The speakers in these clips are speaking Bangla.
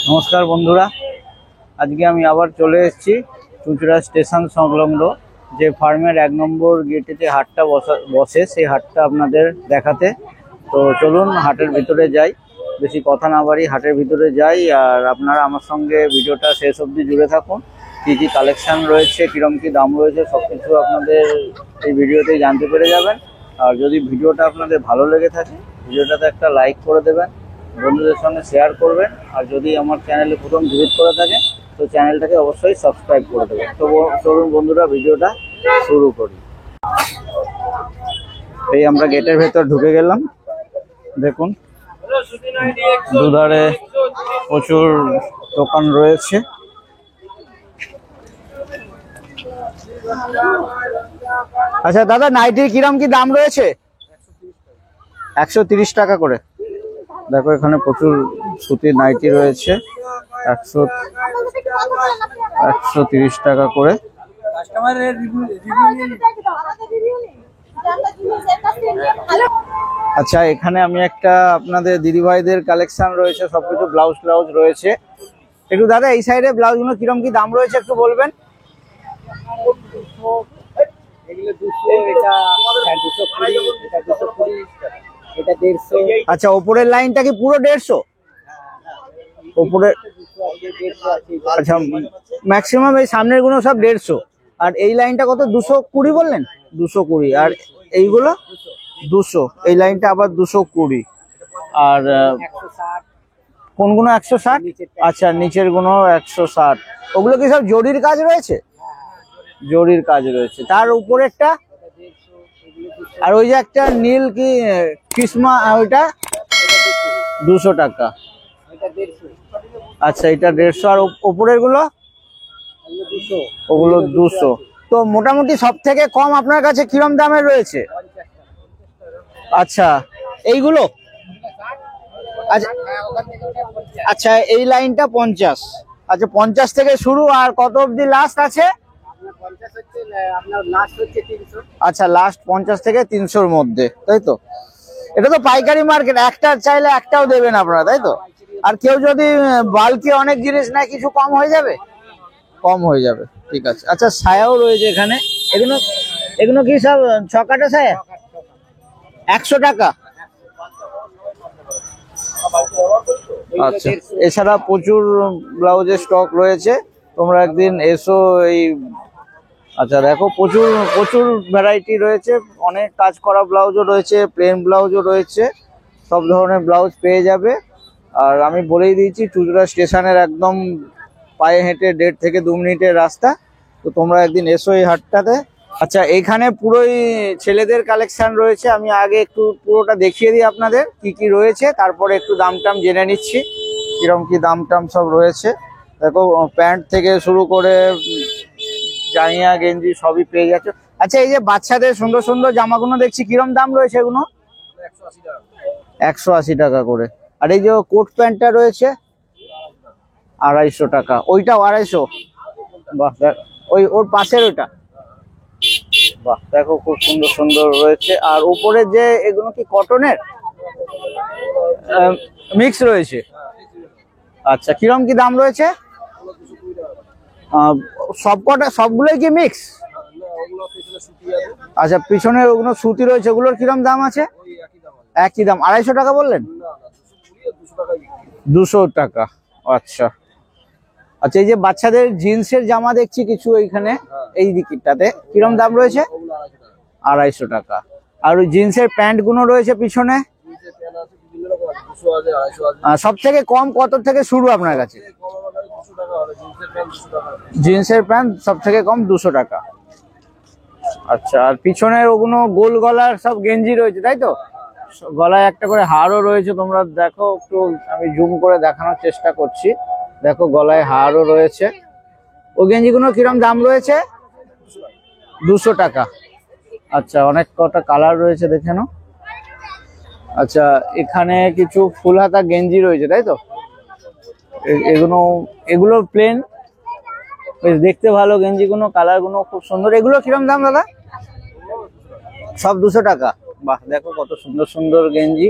নমস্কার বন্ধুরা, আজকে আমি আবার চলে এসেছি চুঁচুড়া স্টেশন সংলগ্ন যে ফার্মের 1 নম্বর গেটে যে হাটটা বসে সেই হাটটা আপনাদের দেখাতে। তো চলুন হাটের ভিতরে যাই, বেশি কথা না বাড়ি হাটের ভিতরে যাই। আর আপনারা আমার সঙ্গে ভিডিওটা শেষ অবধি জুড়ে থাকুন। কী কী কালেকশান রয়েছে, কীরকম কী দাম রয়েছে, সব কিছু আপনাদের এই ভিডিওতেই জানতে পেরে যাবেন। আর যদি ভিডিওটা আপনাদের ভালো লেগে থাকে ভিডিওটাতে একটা লাইক করে দেবেন, বন্ধুদের সঙ্গে শেয়ার করবেন। আর যদি আমার চ্যানেলে প্রথম ভিজিট করে থাকে তো চ্যানেলটাকে অবশ্যই সাবস্ক্রাইব করে দেবেন। তো চলুন বন্ধুরা ভিডিওটা শুরু করি। এই আমরা গেটের ভেতর ঢুকে গেলাম। দেখুন দুধারে প্রচুর দোকান রয়েছে। আচ্ছা দাদা, নাইটির কিরম কি দাম রয়েছে? 130 টাকা করে। দেখো এখানে প্রচুর সুতির নাইটি রয়েছে, 130 টাকা করে। আচ্ছা, এখানে আমি একটা আপনাদের দিদিভাইদের কালেকশন রয়েছে, সবকিছু ব্লাউজ রয়েছে। একটু দাদা এই সাইডে ব্লাউজগুলো কিরম কি দাম রয়েছে একটু বলবেন? আচ্ছা, ওপরের লাইনটা কি পুরো 150? ওপরে আচ্ছা, ম্যাক্সিমাম এই সামনের গুলো সব 150। আর এই লাইনটা কত? 220 বললেন? 220। আর এইগুলো 200, এই লাইনটা আবার 220। আর কোনগুলো 160? আচ্ছা, নিচের গুলো 160। ওগুলো কি সব জরির কাজ রয়েছে? জরির কাজ রয়েছে। তার উপরেরটা? আর ওই যে একটা নীল কি কৃষ্মা, ওইটা 200 টাকা। আচ্ছা, এটা 150। আর উপরের গুলো? ওগুলো 200। তো মোটামুটি সব থেকে কম আপনার কাছে কিরম দামের রয়েছে? আচ্ছা, এইগুলো? আচ্ছা, এই লাইনটা 50। আচ্ছা, 50 থেকে শুরু। আর কত অবধি লাস্ট আছে? আচ্ছা, লাস্ট 50 থেকে 300-র মধ্যে, তাই তো? এটা তো পাইকারি মার্কেট, একটা চাইলে একটাও দেবেন আপনারা, তাই তো? আর কেউ যদি বাল্কি অনেক জিনিস নেয় কিছু কম হয়ে যাবে? কম হয়ে যাবে, ঠিক আছে। আচ্ছা, ছায়াও রয়েছে এখানে। এগুলো কি সব ছকাটা ছায়া? 100 টাকা। আচ্ছা, এছাড়া প্রচুর ব্লাউজের স্টক রয়েছে, তোমরা একদিন এসো। এই আচ্ছা দেখো, প্রচুর ভ্যারাইটি রয়েছে, অনেক কাজ করা ব্লাউজও রয়েছে, প্লেন ব্লাউজও রয়েছে, সব ধরনের ব্লাউজ পেয়ে যাবে। আর আমি বলেই দিয়েছি চুঁচুড়া স্টেশনের একদম পায়ে হেঁটে 1.5 থেকে 2 মিনিটের রাস্তা। তো তোমরা একদিন এসো এই হাটটাতে। আচ্ছা, এইখানে পুরোই ছেলেদের কালেকশন রয়েছে। আমি আগে একটু পুরোটা দেখিয়ে দিই আপনাদের কি কি রয়েছে, তারপরে একটু দাম টাম জেনে নিচ্ছি কিরম কি দাম টাম সব রয়েছে। দেখো, প্যান্ট থেকে শুরু করে জাঙ্গিয়া গেঞ্জি সবই পেয়ে যাচ্ছে। আচ্ছা, এই যে বাচ্চাদের সুন্দর সুন্দর জামাগুলো দেখছি, কিরম দাম রয়েছে এগুলো? 180 টাকা করে। আর এই যে কোট প্যান্টটা রয়েছে 250 টাকা। ওইটাও 250? বাহ, ওই ওর পাশের ওইটা, বাহ দেখো খুব সুন্দর সুন্দর রয়েছে। আর উপরে যে এগুলো কি কটনের মিক্স রয়েছে? আচ্ছা, কিরম কি দাম রয়েছে? সবগুলোই কি মিক্স? আচ্ছা, পিছনে ওগুলো সুতি রয়েছে, ওগুলোর কিরম দাম আছে? একই দাম, 250 টাকা বললেন? 200 টাকা। আচ্ছা আচ্ছা, এই যে বাচ্চাদের জিন্সের জামা দেখছি কিছু এইখানে, এই দিকটাতে কিরম দাম রয়েছে? 250 টাকা। আর ওই জিন্সের প্যান্ট গুলো রয়েছে পিছনে, সব থেকে কম কত থেকে শুরু আপনার কাছে? জিন্সের প্যান্ট সব থেকে কম 200 টাকা। আচ্ছা, আর পিছনের ওগুলো গোল গলার সব গেঞ্জি রয়েছে, তাই তো? গলায় একটা করে হারও রয়েছে, তোমরা দেখো একটু, আমি জুম করে দেখানোর চেষ্টা করছি। দেখো গলায় হারও রয়েছে। ও গেঞ্জিগুলো কিরম দাম রয়েছে? 200 টাকা। আচ্ছা, অনেক কটা কালার রয়েছে, দেখে নাও। আচ্ছা, এখানে কিছু ফুল হাতা গেঞ্জি রয়েছে, তাই তো? এগুলো প্লেন, বেশ দেখতে ভালো গেঞ্জিগুলো, কালারগুলো খুব সুন্দর। এগুলো কিরম দাম দাদা? সব 200 টাকা। বাহ, দেখো কত সুন্দর সুন্দর গেঞ্জি,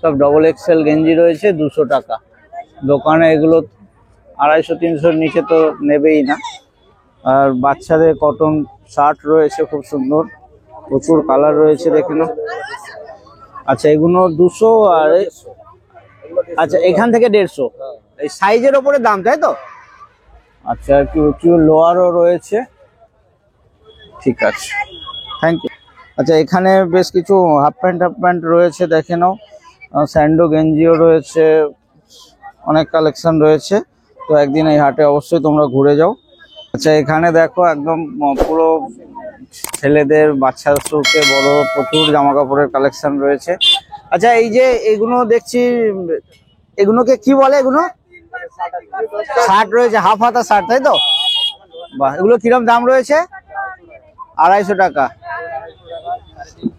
সব ডবল এক্সেল গেঞ্জি রয়েছে, 200 টাকা। দোকানে এগুলো 250-300 নিচে তো নেবেই না। আর বাচ্চাদের কটন শার্ট রয়েছে খুব সুন্দর, প্রচুর কালার রয়েছে দেখে নাও। আচ্ছা এগুলো 200 আর আচ্ছা এখান থেকে 150, এই সাইজের ওপরে দাম তাই তো? আচ্ছা একটু লোয়ারও রয়েছে, ঠিক আছে, থ্যাংক ইউ। আচ্ছা এখানে বেশ কিছু হাফ প্যান্ট রয়েছে দেখে নাও, স্যান্ডো গেঞ্জিও রয়েছে, অনেক কালেকশন রয়েছে। তো একদিন এই হাটে অবশ্যই তোমরা ঘুরে যাও। আচ্ছা এখানে দেখো একদম পুরো ছেলেদের, বাচ্চা থেকে বড় প্রচুর জামা কাপড়ের কালেকশন রয়েছে। আচ্ছা এই যে এগুলো দেখছি, এগুলোকে কি বলে? এগুলো শার্ট রয়েছে, হাফ হাতা শার্ট তাই তো? বাহ, এগুলো কিরম দাম রয়েছে? 250 টাকা।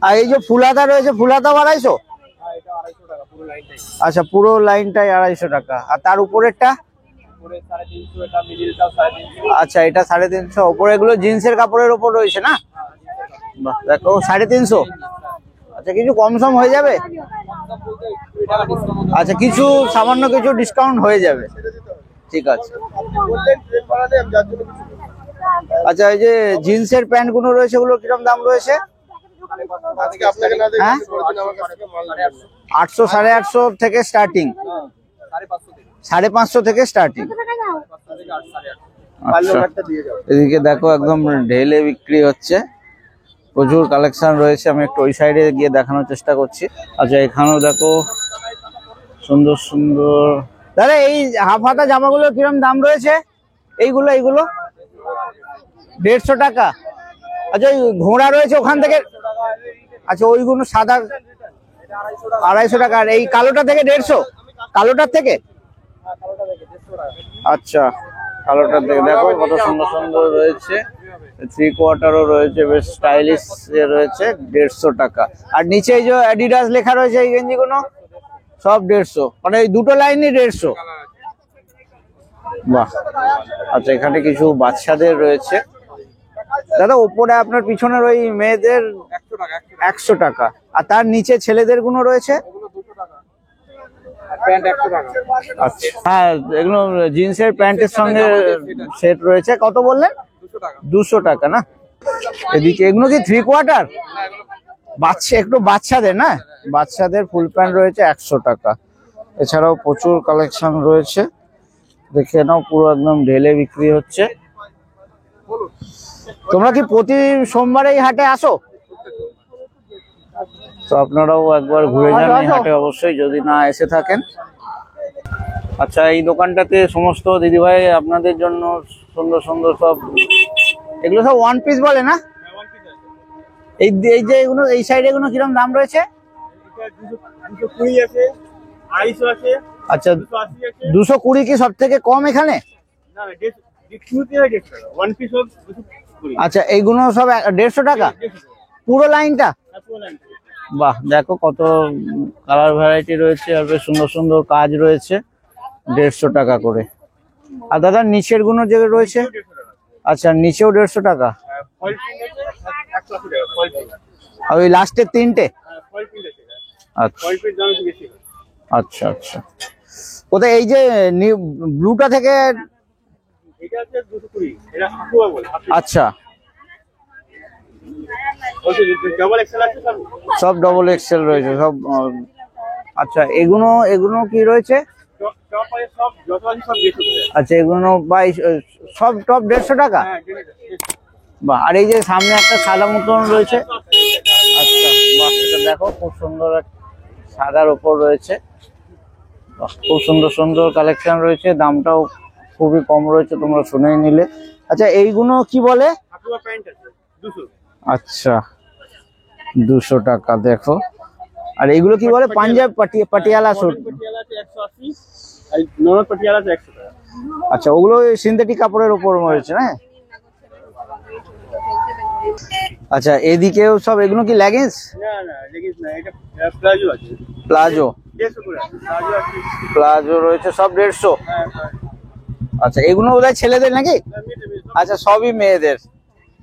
আর এই যে ফুল হাতা রয়েছে, ফুল হাতাও 250? আচ্ছা পুরো লাইনটাই 250 টাকা। আর তার উপরেরটা? আচ্ছা এটা 350। ওপরে এগুলো জিন্সের কাপড়ের ওপর রয়েছে না? বাহ দেখো 350। আচ্ছা কিছু কম সম হয়ে যাবে? আচ্ছা কিছু সামান্য কিছু ডিসকাউন্ট হয়ে যাবে, ঠিক আছে। আচ্ছা এই যে জিন্সের প্যান্ট গুলো রয়েছে, ওগুলো কিরকম দাম রয়েছে? 800, 850 থেকে স্টার্টিং, 550 থেকে স্টার্টিং। এদিকে দেখো একদম ঢেলে বিক্রি হচ্ছে, প্রচুর কালেকশন রয়েছে। আমি একটু ওই সাইডে গিয়ে দেখানোর চেষ্টা করছি। আচ্ছা এখানেও দেখো সুন্দর সুন্দর। দাদা এই হাফ হাতা জামাগুলো কিরকম দাম রয়েছে? এইগুলো 150 টাকা। আচ্ছা ওই ঘোড়া রয়েছে ওখান থেকে, আচ্ছা ওইগুলো সাদা 250 টাকা। আর এই কালোটা থেকে 150? কালোটার থেকে? আচ্ছা কালোটার থেকে দেখো কত সুন্দর সুন্দর রয়েছে, 3/4ও রয়েছে, বেশ স্টাইলিশ রয়েছে, 150 টাকা। আর নিচে এই যে অ্যাডিডাস লেখা রয়েছে এই গেঞ্জিগুলো সব 150, মানে এই দুটো লাইনই 150। বাহ। আচ্ছা এখানে কিছু বাচ্চাদের রয়েছে দাদা, ওপরে আপনার পিছনের ওই মেয়েদের 100 টাকা, আর তার নিচে ছেলেদের গুলো রয়েছে। আচ্ছা হ্যাঁ এগুলো জিন্সের প্যান্টের সঙ্গে সেট রয়েছে। কত বললেন? 200 টাকা না? এদিকে এগুলো কি 3/4? বাচ্চা, একটু বাচ্চাদের না, বাচ্চাদের ফুল প্যান্ট রয়েছে 100 টাকা। এছাড়াও প্রচুর কালেকশন রয়েছে, দেখে নাও, পুরো একদম ঢেলে বিক্রি হচ্ছে। তোমরা কি প্রতি সোমবারে এই হাটে আসো? তো আপনারাও একবার ঘুরে যান এই হাটে অবশ্যই, যদি না এসে থাকেন। আচ্ছা এই দোকানটাতে সমস্ত দিদিভাই আপনাদের জন্য সুন্দর সুন্দর সব, এগুলো সব ওয়ান পিস বলে না? এই যে এগুলো এই সাইডে এগুলো কিরকম দাম রয়েছে? 220 আছে, 250 আছে। আচ্ছা 220 কি সব থেকে কম এখানে? না ডিসকাউন্ট আছে 150 টাকা, ওয়ান পিস সব 220। আচ্ছা এইগুলো সব 150 টাকা পুরো লাইনটা? বাহ দেখো কত কালার ভ্যারাইটি রয়েছে, আর বেশ সুন্দর সুন্দর কাজ রয়েছে, 150 টাকা করে। আর দাদা নিচের গুলো যে রয়েছে? আচ্ছা নিচেও 150 টাকা। আর ওই লাস্টের তিনটে? আচ্ছা আচ্ছা আচ্ছা। কোথায় এই যে ব্লুটা থেকে? আচ্ছা সব ডবল এক্সেল রয়েছে সব। আচ্ছা এগুলো কি রয়েছে? আচ্ছা এগুলো সব টপ 150 টাকা? বাহ। আর এই যে সামনে একটা সাদা মতন রয়েছে, আচ্ছা বাহ, এটা দেখো খুব সুন্দর সাদার উপর রয়েছে, খুব সুন্দর সুন্দর কালেকশন রয়েছে, দামটাও খুবই কম রয়েছে, তোমরা শুনেই নিলে। আচ্ছা এইগুলো কি বলে? আচ্ছা 200 টাকা দেখো। আর এইগুলো কি বলে? পাঞ্জাব পাটিয়ালা স্যুট? আচ্ছা ওগুলো সিনথেটিক কাপড়ের উপর রয়েছে না? আচ্ছা এদিকেও সব, এগুলো কি লেগিংস? না না লেগিংস না, এটা প্লাজো আছে। প্লাজো? 150 করে প্লাজো আছে। প্লাজো রয়েছে সব 150? আচ্ছা এগুলো বোধহয় ছেলেদের নাকি? আচ্ছা সবই মেয়েদের।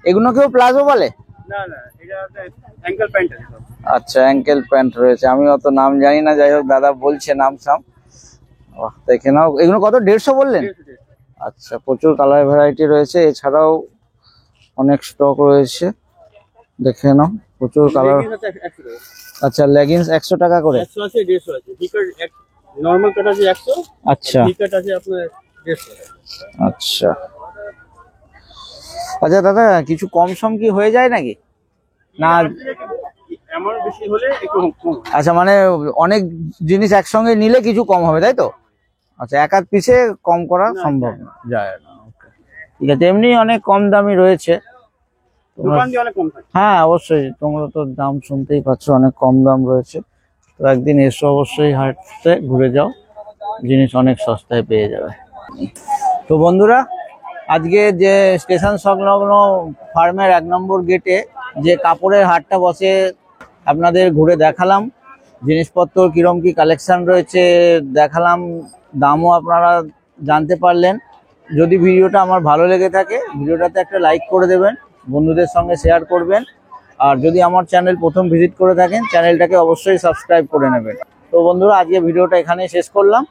এগুলো কেউ প্লাজো বলে? না না এটা অ্যাঙ্কেল প্যান্ট আছে। আচ্ছা অ্যাঙ্কেল প্যান্ট রয়েছে, আমি অত নাম জানি না, যাই হোক দাদা বলছে নাম সাম। দেখে নাও, এগুলো কত? 150 বললেন? আচ্ছা, প্রচুর কালার ভ্যারাইটি রয়েছে, এছাড়াও অনেক স্টক রয়েছে, দেখে নাও প্রচুর কালার। আচ্ছা, লেগিংস 100 টাকা করে। 100 আছে, 150 আছে। ভিকার নরমাল কাট আছে 100। আচ্ছা ভিকার আছে আপনার 150। আচ্ছা আচ্ছা দাদা, কিছু কম সম কি হয়ে যায় নাকি? না অ্যামাউন্ট বেশি হলে একটু কম। আচ্ছা, মানে অনেক জিনিস একসঙ্গে নিলে কিছু কম হবে তাই তো? আচ্ছা, এক আধ পিসে কম করা সম্ভব যায় না। Okay. ঠিক আছে, এমনি অনেক কম দামি রয়েছে। দোকান দিয়ে অনেক কম থাকে। হ্যাঁ অবশ্যই, তোমরা তো দাম শুনতেই পাচ্ছ, অনেক কম দাম রয়েছে। তো একদিন এসো, অবশ্যই হাটতে ঘুরে যাও, জিনিস অনেক সস্তায় পেয়ে যাবে। তো বন্ধুরা, আজকে যে স্টেশন সংলগ্ন ফার্মের 1 নম্বর গেটে যে কাপড়ের হাটটা বসে আপনাদের ঘুরে দেখালাম, জিনিসপত্র কিরম কি কালেকশন রয়েছে দেখালাম, দামও আপনারা জানতে পারলেন। যদি ভিডিওটা আমার ভালো লেগে থাকে, ভিডিওটাতে একটা লাইক করে দেবেন, বন্ধুদের সঙ্গে শেয়ার করবেন, আর যদি আমার চ্যানেল প্রথম ভিজিট করে থাকেন, চ্যানেলটাকে অবশ্যই সাবস্ক্রাইব করে নেবেন। তো বন্ধুরা, আজকে ভিডিওটা এখানেই শেষ করলাম।